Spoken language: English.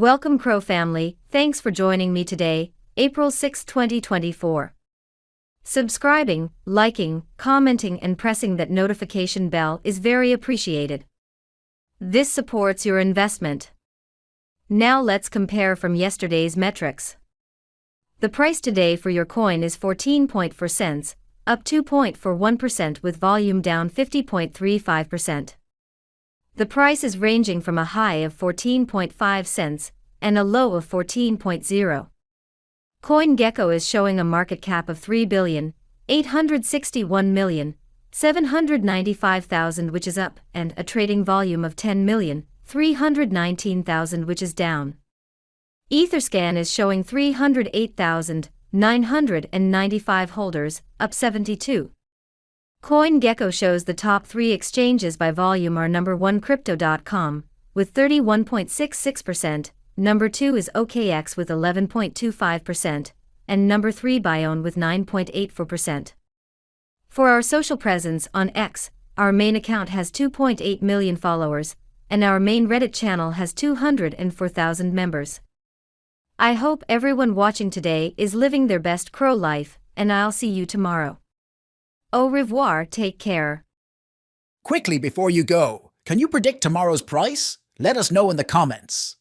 Welcome CRO family, thanks for joining me today, April 6, 2024. Subscribing, liking, commenting and pressing that notification bell is very appreciated. This supports your investment. Now let's compare from yesterday's metrics. The price today for your coin is 14.4 cents, up 2.41% with volume down 50.35%. The price is ranging from a high of 14.5 cents and a low of 14.0. CoinGecko is showing a market cap of 3,861,795,000 which is up and a trading volume of 10,319,000 which is down. Etherscan is showing 308,995 holders, up 72. CoinGecko shows the top 3 exchanges by volume are number 1 Crypto.com, with 31.66%, number 2 is OKX with 11.25%, and number 3 Bione with 9.84%. For our social presence on X, our main account has 2.8 million followers, and our main Reddit channel has 204,000 members. I hope everyone watching today is living their best CRO life, and I'll see you tomorrow. Au revoir, take care. Quickly before you go, can you predict tomorrow's price? Let us know in the comments.